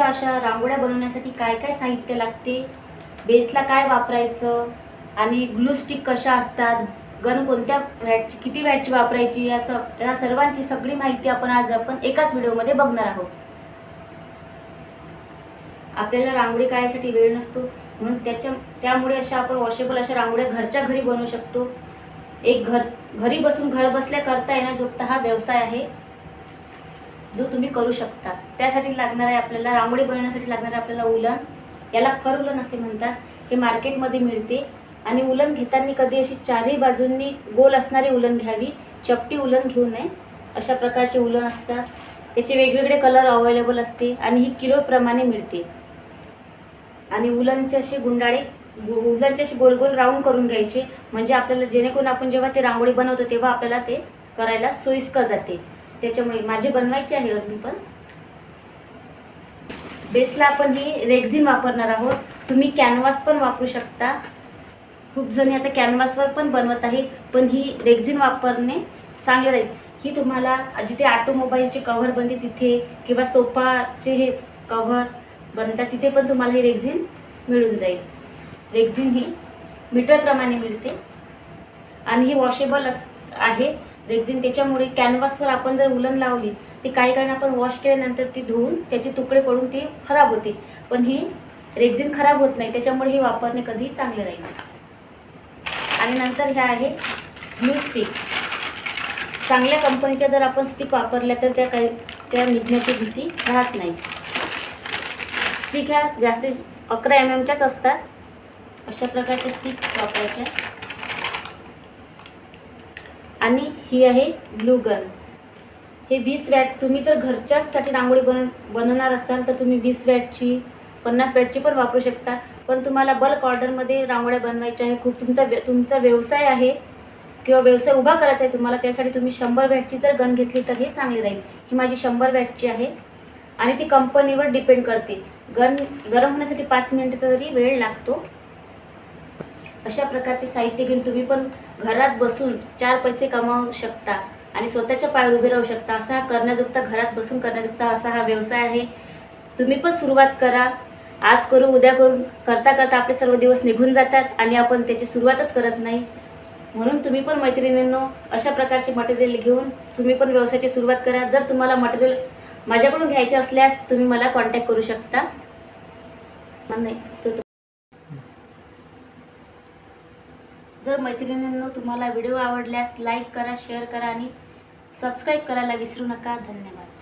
छानशा अशा रांगोळ्या बनवण्यासाठी काय काय साहित्य लागते, बेसला काय वापरायचं आणि ग्लू स्टिक कशा असतात, गन कोणत्या वॅटची किती वॅटची वापरायची, या सर्वांची सगळी माहिती आपण एकाच व्हिडिओमध्ये बघणार आहोत. आपल्याला रांगोळी काढायसाठी वेळ नसतो, म्हणून त्यामुळे अशा आपण वॉशेबल अशा रांगोळ्या घरच्या घरी बनवू शकतो. एक घरी बसून घर बसल्या करता येण्याजोगता हा व्यवसाय आहे जो तुम्ही करू शकता. त्यासाठी लागणार आहे आपल्याला, रांगोळी बनवण्यासाठी लागणार आहे आपल्याला उलन. याला फर उलन असे म्हणतात. हे मार्केटमध्ये मिळते. आणि उलन घेताना कधी अशी चारही बाजूंनी गोल असणारी उलन घ्यावी, चपटी उलन घेऊ नये. अशा प्रकारचे उलन असतात. त्याचे वेगवेगळे कलर अवेलेबल असते आणि ही किलोप्रमाणे मिळते. आणि उलनचे असे उलनचे असे गोल गोल राऊंड करून घ्यायचे, म्हणजे आपल्याला जेणेकरून आपण जेव्हा ते रांगोळी बनवतो तेव्हा आपल्याला ते करायला सोयीस्कर जाते. त्याच्यामुळे माझे बनवायचे आहे. अजून पण बेसला आपण ही रेक्झिन वापरणार आहोत. तुम्ही कॅनव्हास पण वापरू शकता. खूप जणी आता कॅनव्हासवर पण बनवत आहे, पण ही रेक्झिन वापरणे चांगले राहील. ही तुम्हाला जिथे ऑटोमोबाईलचे कव्हर बनते तिथे किंवा सोफाचे हे कव्हर बनतात तिथे पण तुम्हाला ही रेक्झिन मिळून जाईल. रेक्झिन ही मीटरप्रमाणे मिळते आणि ही वॉशेबल आहे रेक्झिन. त्याच्यामुळे कॅनव्हासवर आपण जर उलन लावली ती काही काळाने आपण वॉश केल्यानंतर ती धुवून त्याचे तुकडे पडून ती खराब होते, पण ही रेक्झिन खराब होत नाही. त्याच्यामुळे हे वापरणे कधीही चांगले राहील. आणि नंतर ह्या आहे ग्लू स्टिक. चांगल्या कंपनीच्या जर आपण स्टिक वापरल्या तर त्या निघण्याची भीती राहत नाही. स्टिक ह्या जास्तीत 11 mm असतात. अशा प्रकारच्या स्टिक वापरायच्या. आणि ही आहे ग्लू गन. हे 20 वॅट. तुम्ही जर घरच्यासाठी रांगोळी बनवणार असाल तर तुम्ही 20 वॅटची 50 वॅटची पण वापरू शकता. पण तुम्हाला बल्क ऑर्डरमध्ये रांगोळ्या बनवायच्या आहे, खूप तुमचा व्यवसाय आहे किंवा व्यवसाय उभा करायचा आहे तुम्हाला, त्यासाठी तुम्ही 100 वॅटची जर गन घेतली तर हे चांगले राहील. ही माझी 100 वॅटची आहे आणि ती कंपनीवर डिपेंड करते. गन गरम होण्यासाठी 5 मिनिटं तरी वेळ लागतो. अशा प्रकारचे साहित्य घेऊन तुम्ही पण घरात बसून 4 पैसे कमावू शकता आणि स्वतःच्या पायावर उभे राहू शकता. असा हा करण्याजोगता, घरात बसून करण्याजोगता असा हा व्यवसाय आहे. तुम्ही पण सुरुवात करा. आज करू उद्या करू करता करता आपले सर्व दिवस निघून जातात आणि आपण त्याची सुरुवातच करत नाही. म्हणून तुम्ही पण मैत्रिणींनो अशा प्रकारचे मटेरियल घेऊन तुम्ही पण व्यवसायाची सुरुवात करा. जर तुम्हाला मटेरियल माझ्याकडून घ्यायचे असल्यास तुम्ही मला कॉन्टॅक्ट करू शकता. जर मैत्रिणींनो तुम्हाला व्हिडिओ आवडल्यास लाईक करा, शेअर करा आणि सबस्क्राईब करायला विसरू नका. धन्यवाद.